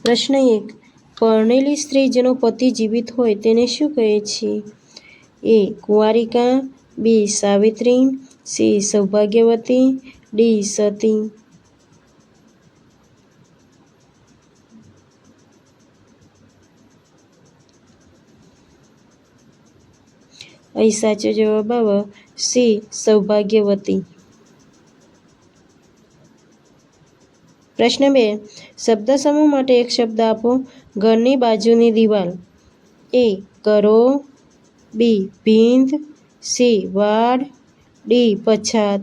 પ્રશ્ન 1. પરણેલી સ્ત્રી જેનો પતિ જીવિત હોય તેને શું કહે છે? એ. કુંવારિકા, બી. સાવિત્રી, સી. સૌભાગ્યવતી, ડી. સતી. અહીં સાચો જવાબ આવે સી. સૌભાગ્યવતી. પ્રશ્ન 2. શબ્દ સમૂહ માટે એક શબ્દ આપો. ઘરની બાજુની દિવાલ. એ. કરો, બી. ભીંત, સી. વાડ, ડી. પછાત.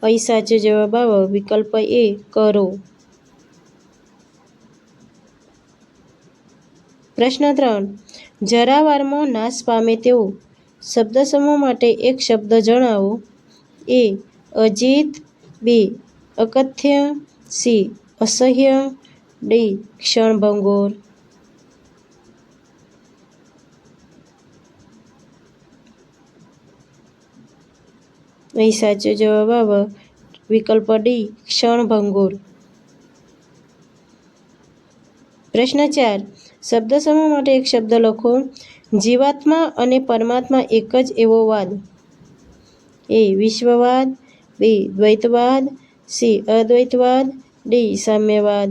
અહીં સાચો જવાબ આવે વિકલ્પ એ. કરો. પ્રશ્ન 3. જરાવારમાં નાશ પામે તેવો શબ્દ સમૂહ માટે એક શબ્દ જણાવો. એ. અજીત, બી. અકથ્ય, સી. અસહ્ય, ડી. ક્ષણભંગુર. અહીં સાચો જવાબ આવે વિકલ્પ ડી. ક્ષણભંગુર. પ્રશ્ન 4. શબ્દ સમૂહ માટે એક શબ્દ લખો. જીવાત્મા અને પરમાત્મા એક જ એવો વાદ. એ. વિશ્વવાદ, બી. દ્વૈતવાદ, સી. અદ્વૈતવાદ, ડી. સામ્યવાદ.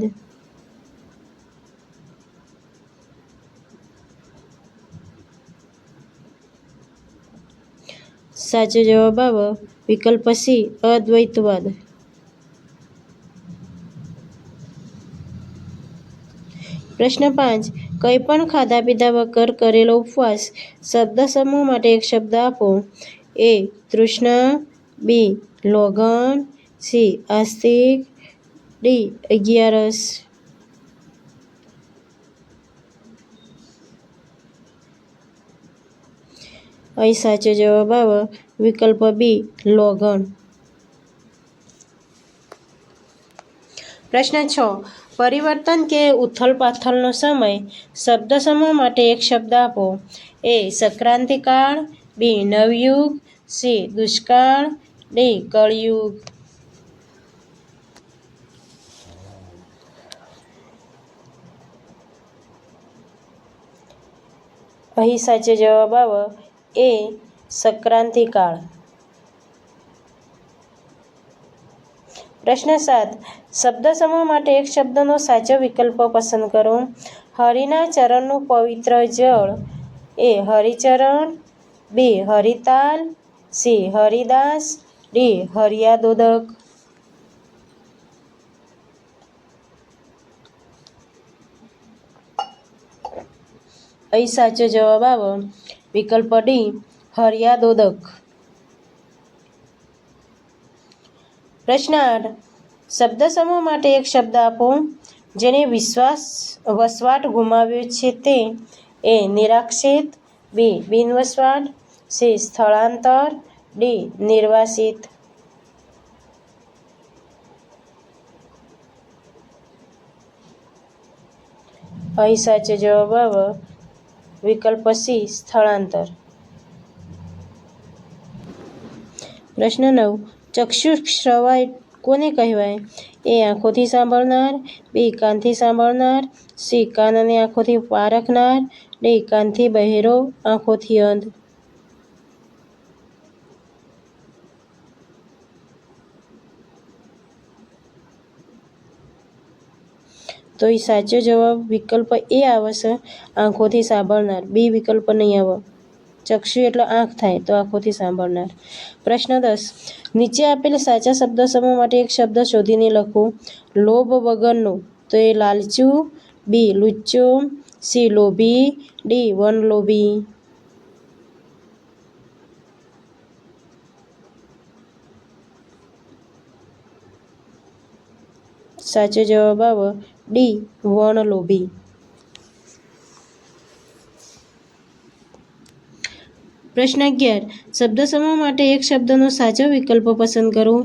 સાચો જવાબ આવે વિકલ્પ સી. અદ્વૈતવાદ. પ્રશ્ન 5. કંઈ પણ ખાધા પીધા વગર કરેલો ઉપવાસ શબ્દ સમૂહ માટે એક શબ્દ આપો. એ. તૃષ્ણા, બી. લોગન, સી. આસ્તિક, ડી. અગિયારસ. અહીં સાચો જવાબ આવે વિકલ્પ બી. લોગન. પ્રશ્ન 6. પરિવર્તન કે ઉથલપાથલનો સમય શબ્દ સમૂહ માટે એક શબ્દ આપો. એ. સંક્રાંતિકાળ, બી. નવયુગ, સી. દુષ્કાળ, ડી. કળયુગ. અહીં સાચો જવાબ આવે એ. સંક્રાંતિકાળ. પ્રશ્ન 7. શબ્દ સમૂહ માટે એક શબ્દનો સાચો વિકલ્પ પસંદ કરો. હરિના ચરણનું પવિત્ર જળ. એ. હરિચરણ, બી. હરિતાલ, સી. હરિદાસ, ડી. હરિયાદોદક. અહીં સાચો જવાબ આવે વિકલ્પ ડી. હરિયાદોદક. પ્રશ્ન 8. શબ્દ સમૂહ માટે એક શબ્દ આપો. જેને વસવાટ ગુમાવ્યો છે તે. એ. નિરાશ્રિત, બી. બિનવસવાટ, સી. સ્થળાંતર, ડી. નિર્વાસિત. અહીં સાચો જવાબ આવે વિકલ્પ સી. સ્થળાંતર. પ્રશ્ન 9. ચક્ષુશ્રવા કોને કહેવાય? એ. આંખોથી સાંભળનાર, બી. કાનથી સાંભળનાર, સી. કાન અને આંખોથી પારખનાર, ડી. કાનથી બહેરો, આંખોથી અંધ. તો એ સાચો જવાબ વિકલ્પ એ આવશે આંખોથી સાંભળનાર. બી વિકલ્પ નહીં આવે. ચક્ષુ એટલે આંખ થાય તો આંખોથી સાંભળનાર. પ્રશ્ન 10. નીચે આપેલ સાચા શબ્દ સમૂહ માટે એક શબ્દ શોધીને લખો. લોભ વગરનો. તો એ લાલચુ, બી. લુચ્ચો, સી. લોભી, ડી. વનલોભી. સાચો જવાબ આવે ડી. વનલોભી. પ્રશ્ન 11. શબ્દ સમૂહ માટે એક શબ્દનો સાચો વિકલ્પ પસંદ કરો.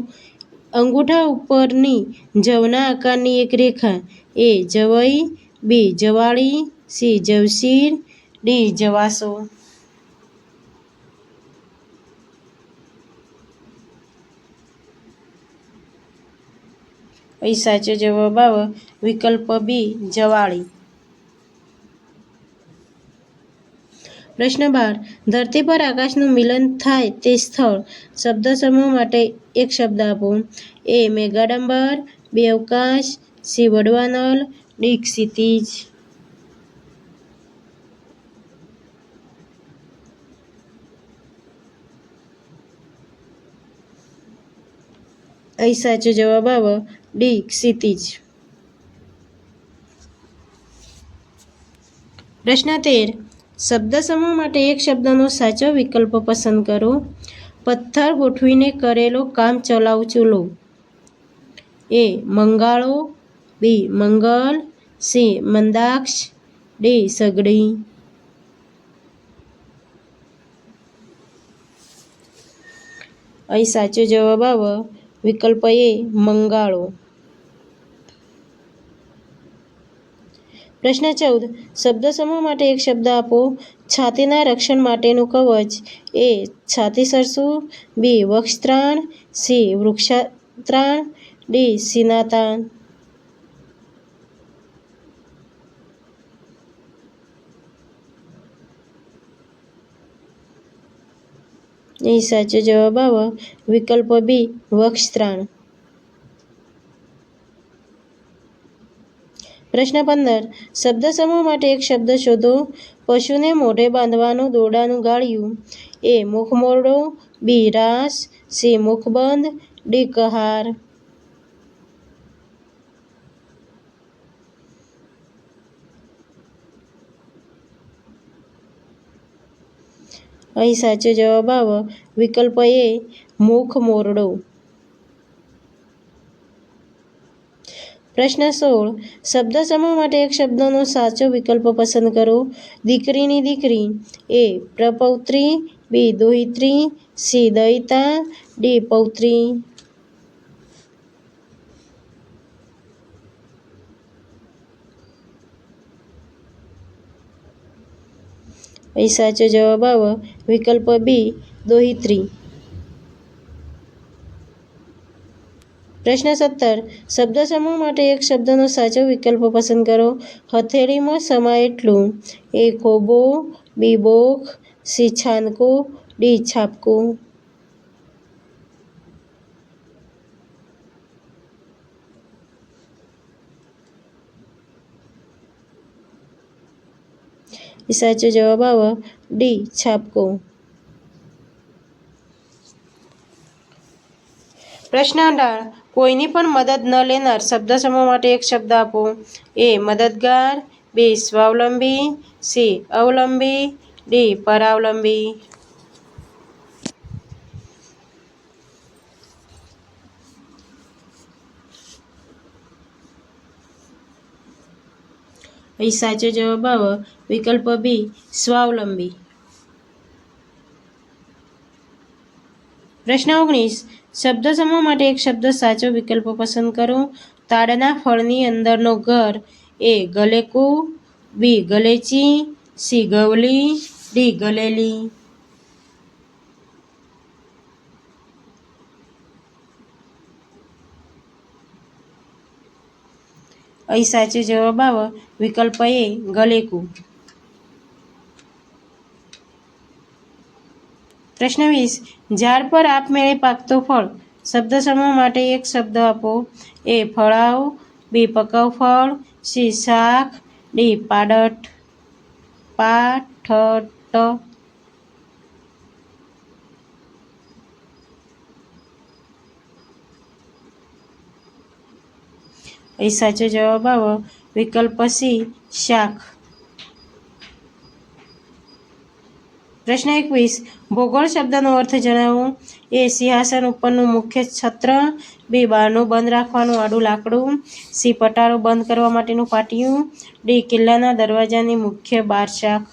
અંગૂઠા ઉપરની જવના આકારની એક રેખા. એ. જવઈ, બી. જવાળી, સી. જવશીર, ડી. જવાસો. અહીં સાચો જવાબ આવે વિકલ્પ બી જવાળી. પ્રશ્ન 12. ધરતી પર આકાશનું મિલન થાય તે સ્થળ શબ્દ સમૂહ માટે એક શબ્દ આપો. એ મેઘાડંબર, બી અવકાશ, સી વડવાનલ, ડી ક્ષિતિજ. અહીં સાચો જવાબ આવે ડી ક્ષિતિજ. પ્રશ્ન 13. શબ્દ સમૂહ માટે એક શબ્દનો સાચો વિકલ્પ પસંદ કરો. પથ્થર ગોઠવીને કરેલો કામ ચલાઉ ચૂલો. એ મંગાળો, બી મંગલ, સી મંદાક્ષ, ડી સગડી. અહીં સાચો જવાબ આવે વિકલ્પ એ મંગાળો. પ્રશ્ન 14. શબ્દ સમૂહ માટે એક શબ્દ આપો. છાતીના રક્ષણ માટેનું કવચ. એ છાતી સરસું, બી વક્ષત્રાણ, સી વૃક્ષાત્રાણ, ડી સીનાતાન. એ સાચો જવાબ આવે વિકલ્પ બી વક્ષત્રાણ. પ્રશ્ન 15. શબ્દ સમૂહ માટે એક શબ્દ શોધો. પશુને મોઢે બાંધવાનું દોરડાનું ગાળિયું. એ મુખમોરડો, બી રાસ, સી મુખબંધ, ડી કહાર. અહીં સાચો જવાબ આવે વિકલ્પ એ મુખમોરડો. પ્રશ્ન 16. શબ્દ સમૂહ માટે એક શબ્દનો સાચો વિકલ્પ પસંદ કરો. દીકરીની દીકરી. એ પ્રપૌત્રી, બી દોહિત્રી, સી દયિતા, ડી પૌત્રી. અહીં સાચો જવાબ આવે વિકલ્પ બી દોહિત્રી. પ્રશ્ન 17. શબ્દ સમૂહ માટે એક શબ્દનો સાચો વિકલ્પ પસંદ કરો. હથેળીમાં સમાય એટલું. એ ખોબો, બી બોખ, સી છાનકો, ડી છાપકો. સાચો જવાબ આવે ડી છાપકો. પ્રશ્ન 18. કોઈની પણ મદદ ન લેનાર શબ્દ સમૂહ માટે એક શબ્દ આપો. એ મદદગાર, બી સ્વાવલંબી, સી અવલંબી, ડી પરાવલંબી. અહીં સાચો જવાબ આવે વિકલ્પ બી સ્વાવલંબી. પ્રશ્ન 19. શબ્દ સમૂહ માટે એક શબ્દ સાચો વિકલ્પ પસંદ કરો. તાડના ફળની અંદરનો ઘર. એ ગલેકુ, બી ગલેચી, સી ગવલી, ડી ગલેલી. અહીં સાચો જવાબ આવે વિકલ્પ એ ગલેકુ. પ્રશ્ન 20. ઝાડ પર આપમેળે પાકતો ફળ શબ્દ સમૂહ માટે એક શબ્દ આપો. એ ફળાવ, બી પકાઉ ફળ, સી શાક, ડી પાઠટ. અહીં સાચો જવાબ આવે વિકલ્પ સી શાક. પ્રશ્ન 21. ભૂગોળ શબ્દનો અર્થ જણાવો. એ સિંહાસન ઉપરનું મુખ્ય છત્ર, બી બારણું બંધ રાખવાનું આડું લાકડું, સી પટારો બંધ કરવા માટેનું પાટિયું, ડી કિલ્લાના દરવાજાની મુખ્ય બાર શાખ.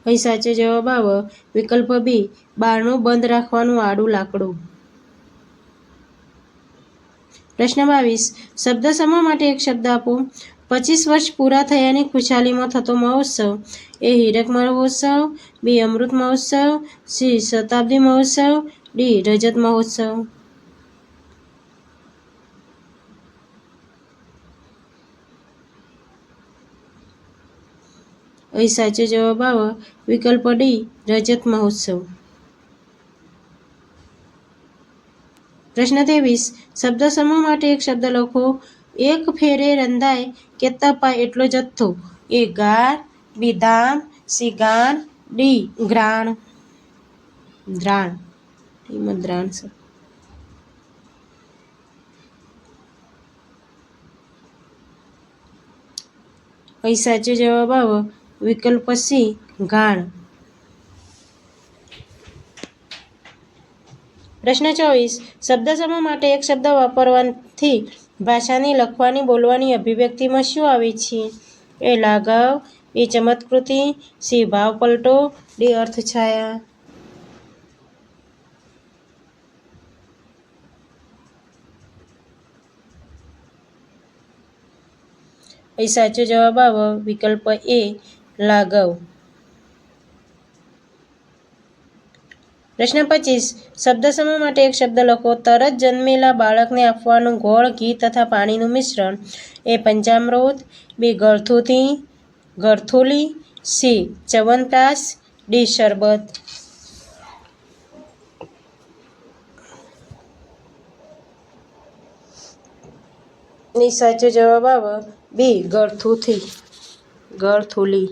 અહીં સાચો જવાબ આવે વિકલ્પ બી બારણું બંધ રાખવાનું આડું લાકડું. પ્રશ્ન 22. શબ્દ સમૂહ માટે એક શબ્દ આપો. 25 વર્ષ પૂરા થયાની ખુશાલીમાં થતો મહોત્સવ એ હીરક મહોત્સવ, બી અમૃત મહોત્સવ, સી શતાબ્દી મહોત્સવ, ડી રજત મહોત્સવ. અહીં સાચો જવાબ આવે વિકલ્પ ડી રજત મહોત્સવ. પ્રશ્ન 23 શબ્દ સમૂહ માટે એક શબ્દ લખો. એક ફેરે રંધાય કે તપાય એટલો જથ્થો. એ ગાળ, બી ધામ, સી ગાણ, ડી ગ્રાણ. દ્રાણ એમાં દ્રાણ છે. અહીં સાચો જવાબ આવે વિકલ્પ સી ગાણ. પ્રશ્ન 24 શબ્દ સમૂહ માટે એક શબ્દ વાપરવાથી ભાષાની લખવાની બોલવાની અભિવ્યક્તિમાં શું આવે છે? એ લાઘવ, બી ચમત્કૃતિ, સી ભાવ પલટો, ડી અર્થછાયા. અહીં સાચો જવાબ આવે વિકલ્પ એ લાઘવ. પ્રશ્ન 25 શબ્દ સમૂહ માટે એક શબ્દ લખો. તરત જન્મેલા બાળકને આપવાનું ગોળ, ઘી તથા પાણીનું મિશ્રણ. એ પંચામૃત, બી ગળથૂલી, સી ચ્યવનપ્રાશ, ડી શરબત. ની સાચો જવાબ આવે બી ગળથૂલી.